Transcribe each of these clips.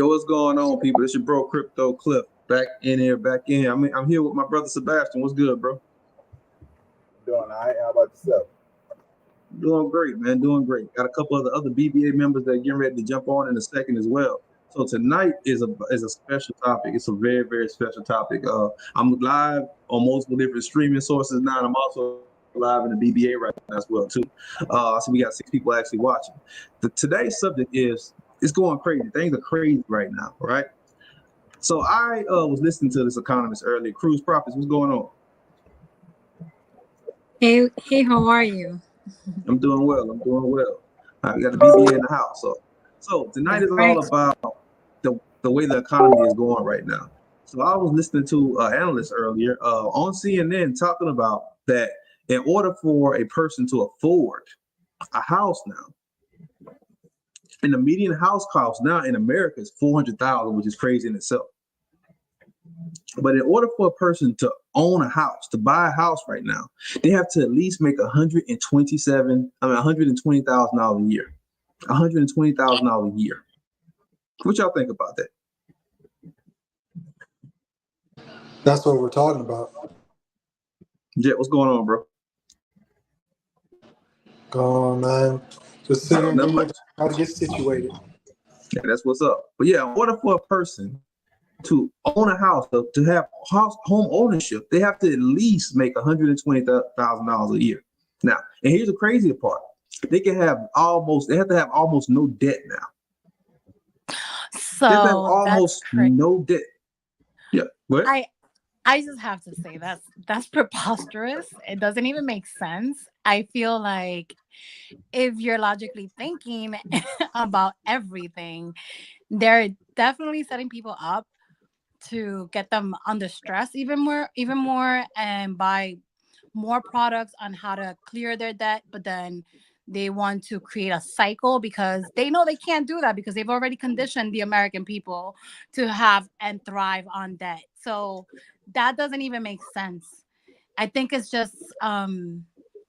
Yo, what's going on, people? It's your bro Crypto Cliff back in here, back in here. I'm here with my brother Sebastian. What's good, bro? Doing all right. How about yourself? Doing great, man. Doing great. Got a couple of the other BBA members that are getting ready to jump on in a second as well. So tonight is a special topic. It's a very, very special topic. I'm live on multiple different streaming sources now, and I'm also live in the BBA right now as well too. So we got 6 people actually watching. Today's subject is it's going crazy. Things are crazy right now, right? So I was listening to this economist earlier, Cruz Profits. What's going on? Hey, how are you? I'm doing well. I'm doing well. We got the BBA in the house. So tonight is all about the way the economy is going right now. So I was listening to analysts earlier on CNN talking about that in order for a person to afford a house now, and the median house cost now in America is $400,000, which is crazy in itself. But in order for a person to own a house, to buy a house right now, they have to at least make $120,000 a year. $120,000 a year. What y'all think about that? That's what we're talking about. Jet, what's going on, bro? Go on, man. Just sitting here, how to get situated. Yeah, that's what's up. But yeah, in order for a person to own a house, to have home ownership, they have to at least make $120,000 a year. Now, and here's the crazy part: they have to have almost no debt now. So they have to have almost no debt. Yeah, what? I just have to say that's preposterous. It doesn't even make sense. I feel like if you're logically thinking about everything, they're definitely setting people up to get them under stress even more and buy more products on how to clear their debt, but then they want to create a cycle because they know they can't do that because they've already conditioned the American people to have and thrive on debt. So that doesn't even make sense. I think it's just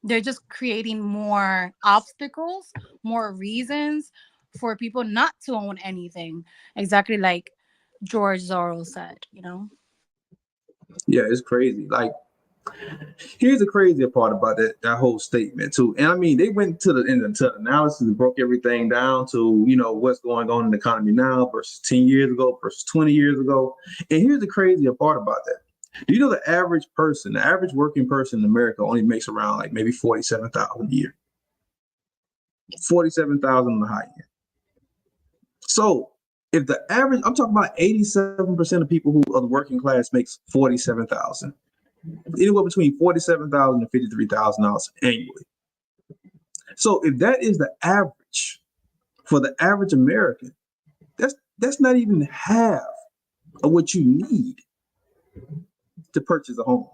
they're just creating more obstacles, more reasons for people not to own anything. Exactly like George Soros said, Yeah, it's crazy. Like, here's the crazier part about that whole statement too. And I mean, they went to the analysis and broke everything down to, what's going on in the economy now versus 10 years ago versus 20 years ago. And here's the crazier part about that. Do you know the average working person in America only makes around like maybe $47,000 a year? $47,000 on the high end. So if the average, I'm talking about 87% of people who are the working class makes $47,000. Anywhere between $47,000 and $53,000 annually. So if that is the average for the average American, that's not even half of what you need to purchase a home.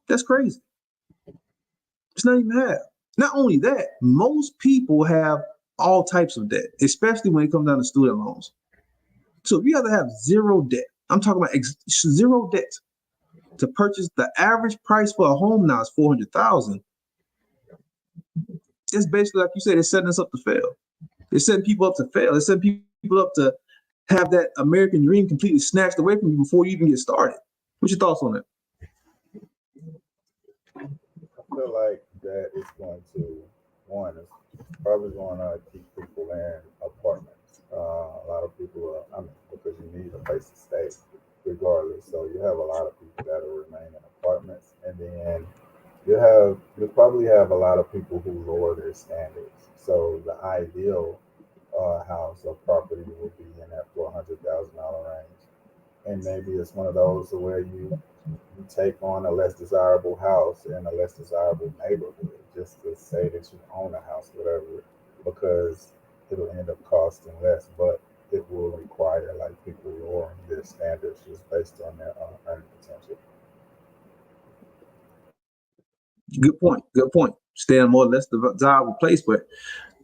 That's crazy. It's not even half. Not only that, most people have all types of debt, especially when it comes down to student loans. So if you have to have zero debt, I'm talking about zero debt to purchase, the average price for a home now is $400,000. It's basically, like you said, it's setting us up to fail. It's setting people up to fail. It's setting people up to have that American dream completely snatched away from you before you even get started. What's your thoughts on that? I feel like that is going to, it's probably going to keep people in apartments. A lot of people, because you need a place to stay regardless. So you have a lot of people that will remain in apartments, and then you'll probably have a lot of people who lower their standards. So the ideal house or property would be in that $400,000 range, and maybe it's one of those where you take on a less desirable house in a less desirable neighborhood just to say that you own a house, whatever, because it'll end up costing less, but it will require like people lowering their standards just based on their earning potential. Good point. Stay in a more or less desirable place, but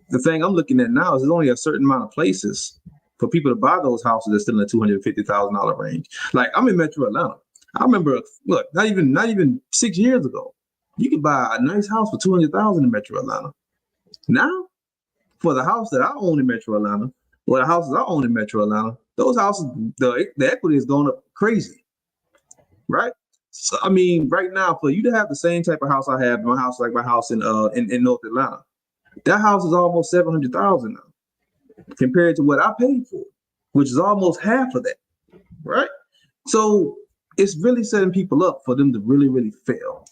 the thing I'm looking at now is there's only a certain amount of places for people to buy those houses that's still in the $250,000 range. Like, I'm in Metro Atlanta. I remember, look, not even 6 years ago, you could buy a nice house for $200,000 in Metro Atlanta. Now, for the house that I own in Metro Atlanta, Well, the houses I own in Metro Atlanta, those houses, the equity is going up crazy, right? So I mean, right now, for you to have the same type of house I have, my house like my house in North Atlanta, that house is almost 700,000 now compared to what I paid for, which is almost half of that, right? So it's really setting people up for them to really, really fail.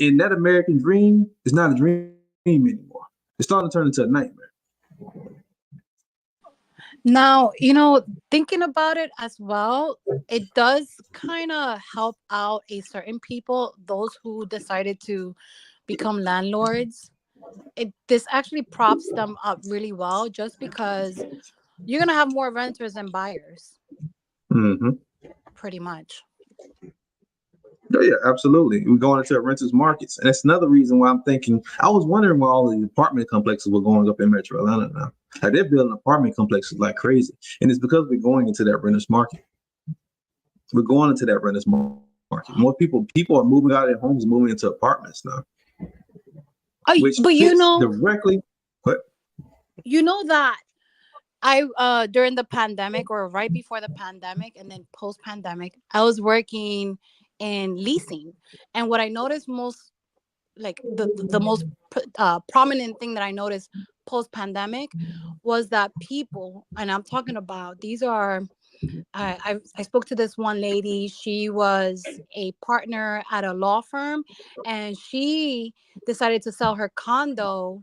And that American dream is not a dream anymore. It's starting to turn into a nightmare. Now, thinking about it as well, it does kind of help out a certain people, those who decided to become landlords. This actually props them up really well, just because you're gonna have more renters than buyers, Mm-hmm. pretty much. Oh, yeah, absolutely. We're going into renters markets. And that's another reason why I'm thinking, I was wondering why all the apartment complexes were going up in Metro Atlanta now. Like they're building apartment complexes like crazy. And it's because we're going into that renters market. We're going into that renters market. More people are moving out of their homes, moving into apartments now. Which But fits directly. What? you know that I during the pandemic, or right before the pandemic and then post pandemic, I was working in leasing. And what I noticed most, like the most prominent thing that I noticed post pandemic, was that people, and I'm talking about, these are I spoke to this one lady. She was a partner at a law firm, and she decided to sell her condo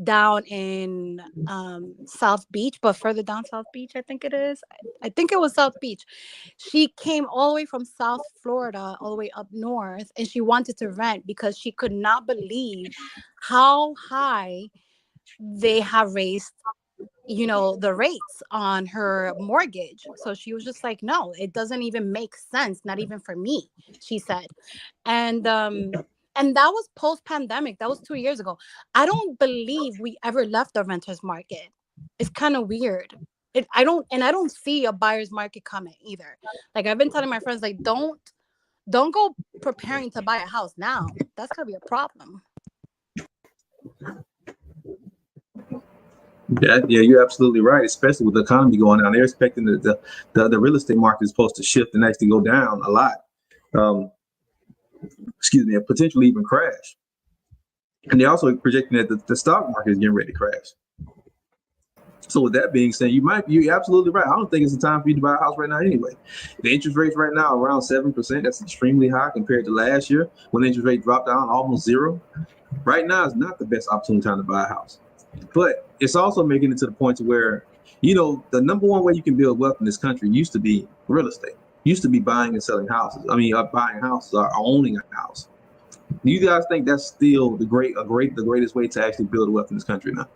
down in South Beach, but further down South Beach, I think it is. I think it was South Beach. She came all the way from South Florida, all the way up north, and she wanted to rent because she could not believe how high they have raised the rates on her mortgage. So she was just like, no, it doesn't even make sense, not even for me, she said. And that was post pandemic. That was 2 years ago. I don't believe we ever left the renters market. It's kind of weird. I don't see a buyer's market coming either. Like, I've been telling my friends, like, don't go preparing to buy a house now. That's gonna be a problem. Yeah, you're absolutely right. Especially with the economy going down, they're expecting the real estate market is supposed to shift and actually go down a lot. Excuse me, and potentially even crash. And they're also projecting that the stock market is getting ready to crash. So with that being said, you're absolutely right. I don't think it's the time for you to buy a house right now anyway. The interest rates right now are around 7%. That's extremely high compared to last year when the interest rate dropped down almost zero. Right now is not the best opportune time to buy a house. But it's also making it to the point to where, the number one way you can build wealth in this country used to be real estate. Used to be buying and selling houses. I mean, buying houses or owning a house. Do you guys think that's still the greatest way to actually build wealth in this country now?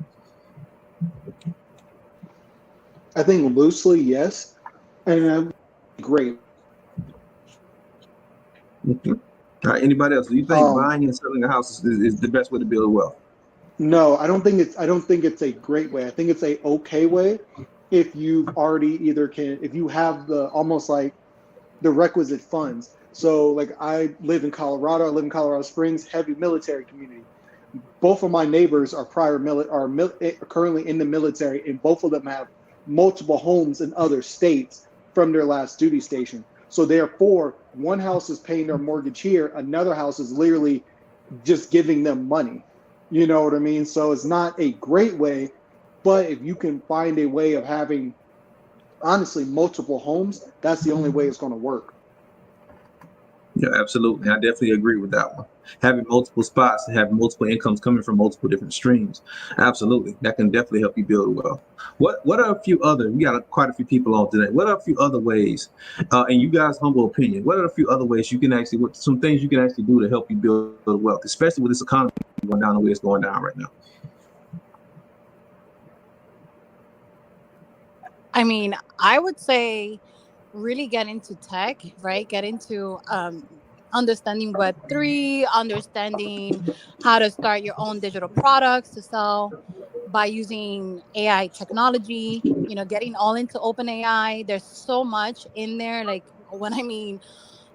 I think loosely, yes, and great. Mm-hmm. All right, anybody else? Do you think buying and selling a house is the best way to build wealth? No, I don't think it's a great way. I think it's a okay way if you've already if you have the almost like the requisite funds. So like I live in Colorado. I live in Colorado Springs, heavy military community. Both of my neighbors are currently in the military, and both of them have multiple homes in other states from their last duty station. So therefore, one house is paying their mortgage here, another house is literally just giving them money. You know what I mean? So it's not a great way, but if you can find a way of having, honestly, multiple homes, that's the only way it's going to work. Yeah, absolutely. I definitely agree with that one. Having multiple spots and having multiple incomes coming from multiple different streams. Absolutely. That can definitely help you build wealth. What are a few other, we got quite a few people on today. What are a few other ways, in you guys' humble opinion, what are a few other ways you can actually, some things you can actually do to help you build wealth, especially with this economy going down the way it's going down right now? I mean, I would say really get into tech, right? Get into understanding Web3, understanding how to start your own digital products to sell by using AI technology, getting all into OpenAI. There's so much in there. Like, when I mean,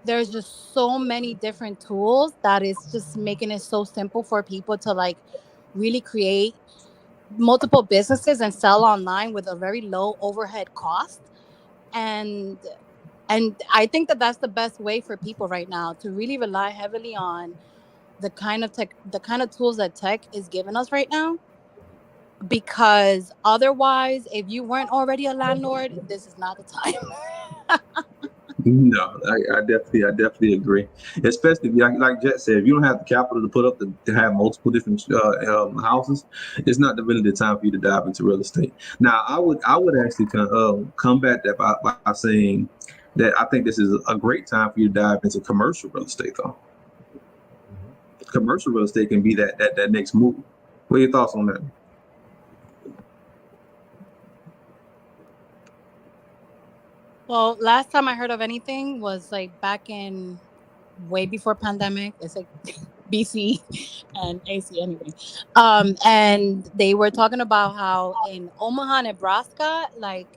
there's just so many different tools that is just making it so simple for people to like really create multiple businesses and sell online with a very low overhead cost. And I think that that's the best way for people right now to really rely heavily on the kind of tools that tech is giving us right now. Because otherwise, if you weren't already a landlord, this is not the time. No, I definitely agree. Especially if, like Jet said, if you don't have the capital to put up to have multiple different houses, it's not really the time for you to dive into real estate. Now, I would actually combat that by saying that I think this is a great time for you to dive into commercial real estate, though. Commercial real estate can be that next move. What are your thoughts on that? Well, last time I heard of anything was like back in way before pandemic. It's like BC and AC anyway. And they were talking about how in Omaha, Nebraska, like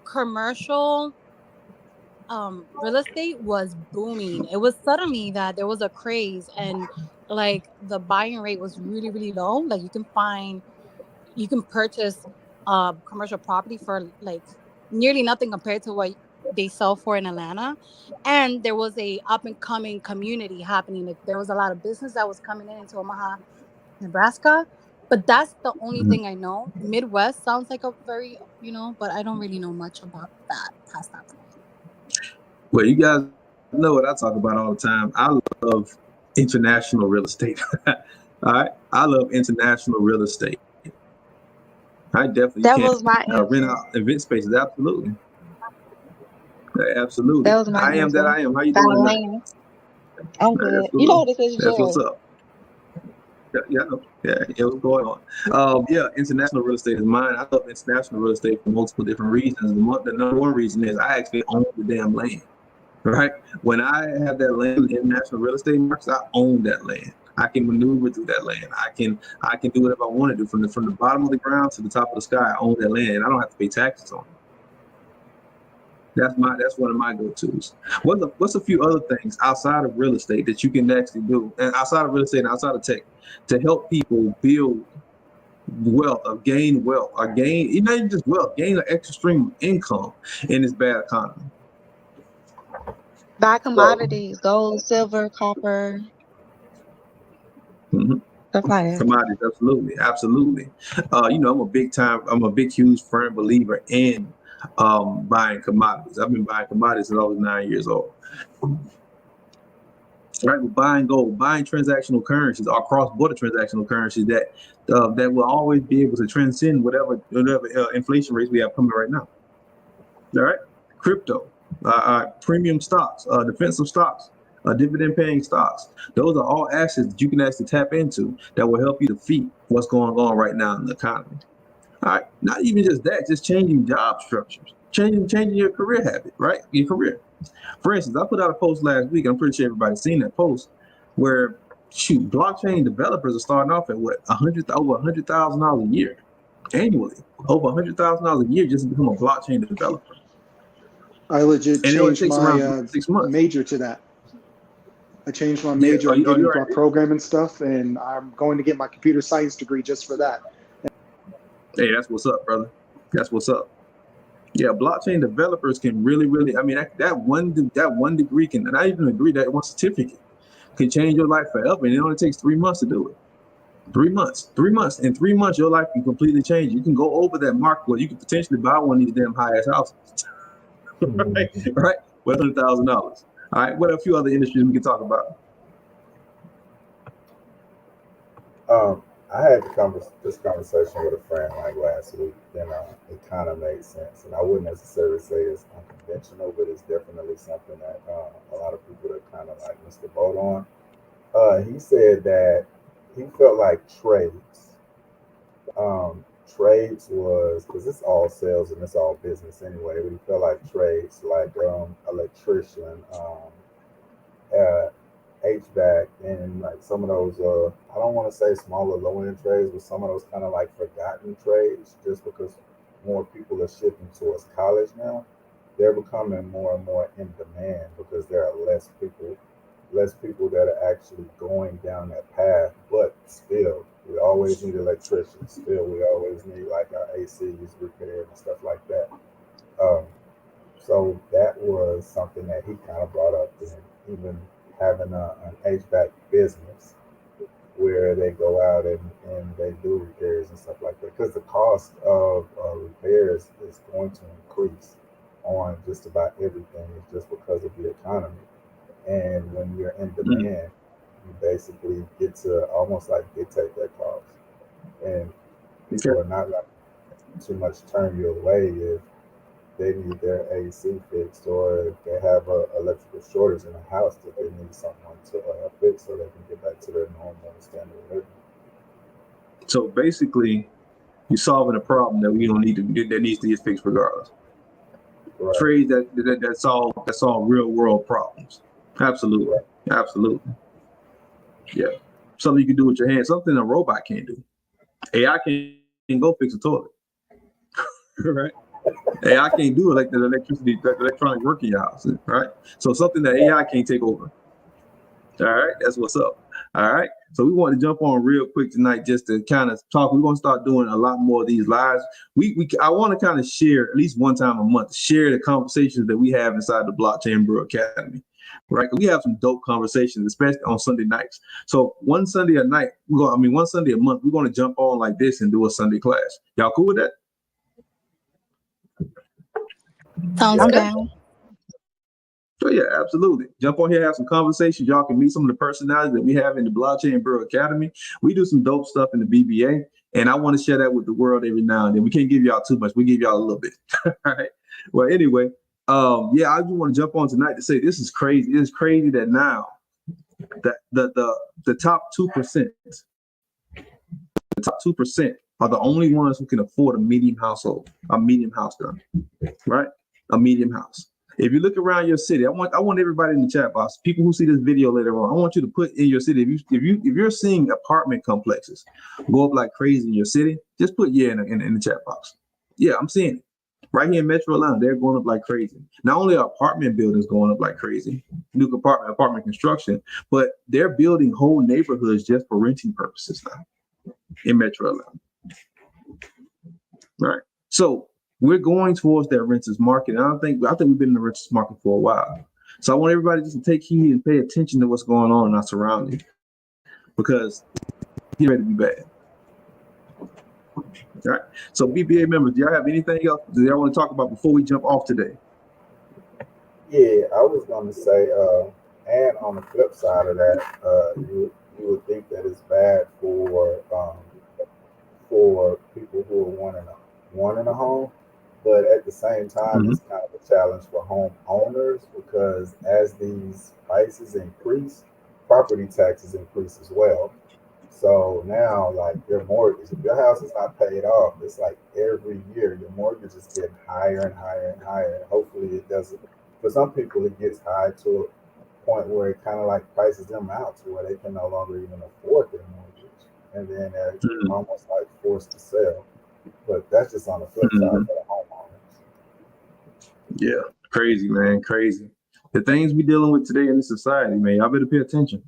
commercial real estate was booming. It was suddenly that there was a craze, and like the buying rate was really, really low. Like you can purchase commercial property for like nearly nothing compared to what they sell for in Atlanta. And there was a up and coming community happening. Like there was a lot of business that was coming into Omaha, Nebraska. But that's the only thing I know. Midwest sounds like a very, but I don't really know much about that past that point. Well, you guys know what I talk about all the time. I love international real estate. All right, I love international real estate. I definitely That can was my rent answer. out event spaces. Absolutely, absolutely. That was my I am that answer. I am. How you By doing tonight? land. I'm good. You know Absolutely. what it is, That's what's Jerry. up. Yeah, what's going on? Yeah, international real estate is mine. I love international real estate for multiple different reasons. The number one reason is I actually own the damn land. Right? When I have that land in international real estate markets, I own that land. I can maneuver through that land. I can do whatever I want to do from the bottom of the ground to the top of the sky. I own that land, and I don't have to pay taxes on it. That's one of my go-tos. What's a few other things outside of real estate that you can actually do, and outside of real estate and outside of tech, to help people build wealth, or gain wealth, or gain not even just wealth, gain an extra stream of income in this bad economy? Buy commodities, gold, silver, copper, Mhm. stuff like that. Commodities, absolutely. I'm a big, huge, firm believer in buying commodities. I've been buying commodities since I was 9 years old. Right, with buying gold, buying transactional currencies, or cross-border transactional currencies that will always be able to transcend whatever inflation rates we have coming right now. All right, crypto, premium stocks, defensive stocks, dividend-paying stocks. Those are all assets that you can actually tap into that will help you defeat what's going on right now in the economy. All right, not even just that, just changing job structures, changing your career habit, right? Your career. For instance, I put out a post last week. I'm pretty sure everybody's seen that post where, blockchain developers are starting off at over $100,000 a year annually, over $100,000 a year just to become a blockchain developer. I legit And it only changed takes my around 6 months. major to that. I changed my Yeah, major. I'm getting you my programming stuff, and I'm going to get my computer science degree just for that. Hey, that's what's up, brother. That's what's up. Yeah, blockchain developers can really. I mean, that one degree can, not even a degree, that one certificate can change your life forever, and it only takes 3 months to do it. 3 months. In 3 months, your life can completely change. You can go over that mark where you can potentially buy one of these damn high-ass houses. right? With $100,000. All right. What a few other industries we can talk about? I had this conversation with a friend like last week, and it kind of made sense. And I wouldn't necessarily say it's unconventional, but it's definitely something that a lot of people that kind of like missed the boat on. He said that he felt like trades was, because it's all sales and it's all business anyway, but he felt like trades like electrician, HVAC, and like some of those I don't want to say smaller low end trades, but some of those kind of like forgotten trades, just because more people are shifting towards college now, they're becoming more and more in demand because there are less people that are actually going down that path. But still, we always need electricians. Still, we always need like our ACs repaired and stuff like that. So that was something that he kind of brought up, and even having an HVAC business where they go out and they do repairs and stuff like that, because the cost of repairs is going to increase on just about everything. It's just because of the economy. And when you're in demand, you basically get to almost like dictate that cost. And people are not going to too much turn you away if they need their AC fixed, or if they have a electrical shortage in the house that they need someone to fix so they can get back to their normal standard of living. So basically, you're solving a problem that we don't need to, that needs to get fixed regardless. Right. Trades that solve real world problems. Absolutely. Right. Absolutely. Yeah. Something you can do with your hands, something a robot can't do. AI can go fix a toilet. Right? AI can't do it like the electronic work in your house, right? So something that AI can't take over. All right, that's what's up. All right, so we want to jump on real quick tonight just to kind of talk. We're going to start doing a lot more of these lives. I want to kind of share at least one time a month, share the conversations that we have inside the Blockchain Bureau Academy. Right, we have some dope conversations, especially on Sunday nights. So one Sunday a night, one Sunday a month, we're going to jump on like this and do a Sunday class. Y'all cool with that? Sounds I'm good. down. So yeah, absolutely. Jump on here, have some conversations. Y'all can meet some of the personalities that we have in the Blockchain Bureau Academy. We do some dope stuff in the BBA, and I want to share that with the world every now and then. We can't give y'all too much. We give y'all a little bit. All right. Well, anyway, I just want to jump on tonight to say this is crazy. It's crazy that now that the top 2%, are the only ones who can afford a medium house done, right? A medium house. If you look around your city, I want everybody in the chat box, people who see this video later on, I want you to put in your city. If you're seeing apartment complexes go up like crazy in your city, just put in the chat box. Yeah, I'm seeing it. Right here in Metro Atlanta, they're going up like crazy. Not only are apartment buildings going up like crazy, new apartment construction, but they're building whole neighborhoods just for renting purposes now in Metro Atlanta. Right. So we're going towards that renters market. And I think we've been in the renters market for a while. So I want everybody just to take heed and pay attention to what's going on in our surroundings, because it's ready to be bad. All right. So BBA members, do y'all have anything else that y'all want to talk about before we jump off today? Yeah, I was going to say, and on the flip side of that, you would think that it's bad for people who are wanting a home, but at the same time, it's kind of a challenge for home owners, because as these prices increase, property taxes increase as well. So now, like, your mortgage, if your house is not paid off, it's like every year your mortgage is getting higher and higher and higher. And hopefully it doesn't. For some people, it gets high to a point where it kind of like prices them out to where they can no longer even afford their mortgage, and then they're almost like forced to sell. But that's just on the flip side for the homeowners. Yeah, crazy, man, crazy. The things we dealing with today in this society, man, y'all better pay attention.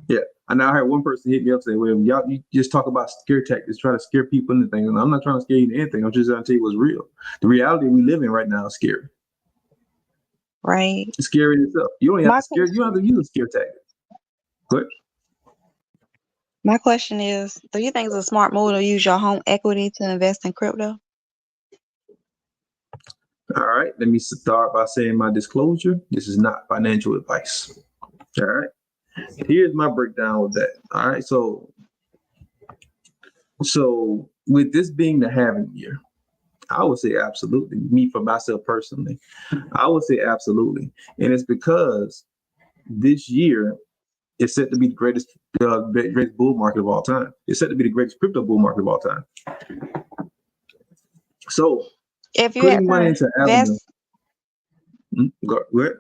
Yeah, I now heard one person hit me up say, "Well, y'all, you just talk about scare tactics, try to scare people into things." And I'm not trying to scare you into anything. I'm just trying to tell you what's real. The reality we live in right now is scary. Right. It's scary in itself. You don't have to scare. You don't have to use a scare tactic. Good. My question is, do you think it's a smart move to use your home equity to invest in crypto? All right. Let me start by saying my disclosure. This is not financial advice. All right. Here's my breakdown with that. All right. So with this being the halving year, I would say absolutely. Me, for myself personally, I would say absolutely. And it's because this year is set to be the greatest bull market of all time. It's set to be the greatest crypto bull market of all time. So If you putting money into Avenue, go ahead.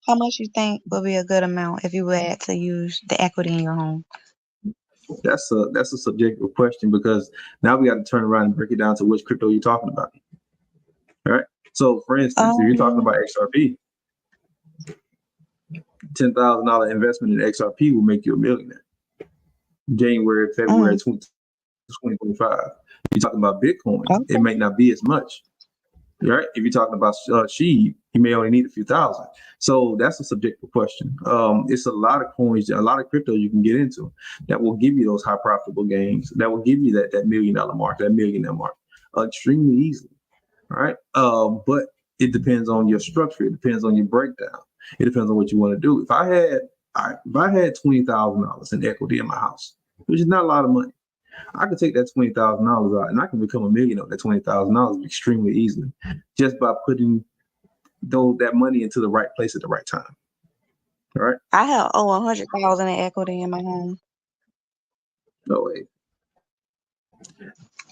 How much you think would be a good amount if you had to use the equity in your home? That's a subjective question, because now we got to turn around and break it down to which crypto you're talking about. All right. So for instance, if you're talking about XRP, $10,000 investment in XRP will make you a millionaire. February 2025. You're talking about Bitcoin, Okay. it may not be as much. Right? If you're talking about SHIB, you may only need a few thousand. So that's a subjective question. It's a lot of coins, a lot of crypto you can get into that will give you those high profitable gains, that will give you that $1 million mark, that millionaire mark, extremely easily. All right. But it depends on your structure. It depends on your breakdown. It depends on what you want to do. If I had $20,000 in equity in my house, which is not a lot of money, I could take that $20,000 out and I can become a millionaire with that $20,000 extremely easily, just by putting that money into the right place at the right time. All right. I have over 100,000 in equity in my home. No way.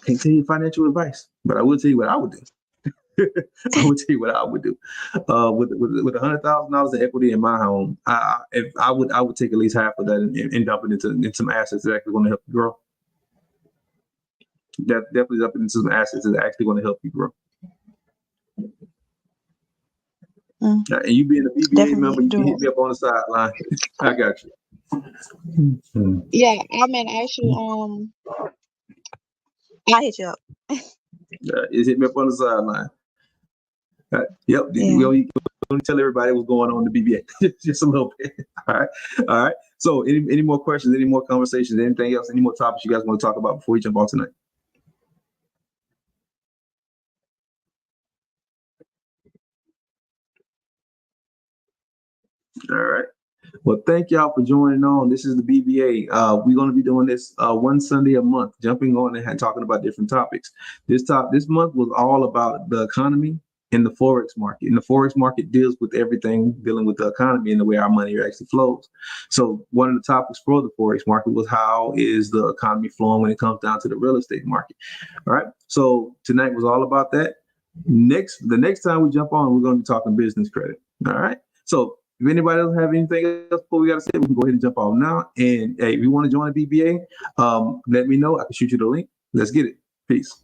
Can't tell you financial advice, but I will tell you what I would do. I would tell you what I would do. With $100,000 in equity in my home, I would take at least half of that and dump it into some assets that are actually going to help you grow. Definitely dump it into some assets that are actually going to help you grow. And you being a BBA Definitely member, you can do. hit me up on the sideline. I got you. Yeah, I'm in actually I'll hit you up. Just hit me up on the sideline. Yep. Yeah. We only tell everybody what's going on in the BBA. Just a little bit. All right. So any more questions, any more conversations, anything else, any more topics you guys want to talk about before we jump on tonight? All right. Well, thank y'all for joining on. This is the BBA. We're going to be doing this one Sunday a month, jumping on and talking about different topics. This month was all about the economy and the Forex market. And the Forex market deals with everything dealing with the economy and the way our money actually flows. So one of the topics for the Forex market was how is the economy flowing when it comes down to the real estate market. All right. So tonight was all about that. The next time we jump on, we're going to be talking business credit. All right. So if anybody doesn't have anything else before we got to say, we can go ahead and jump off now. And hey, if you want to join the BBA, let me know. I can shoot you the link. Let's get it. Peace.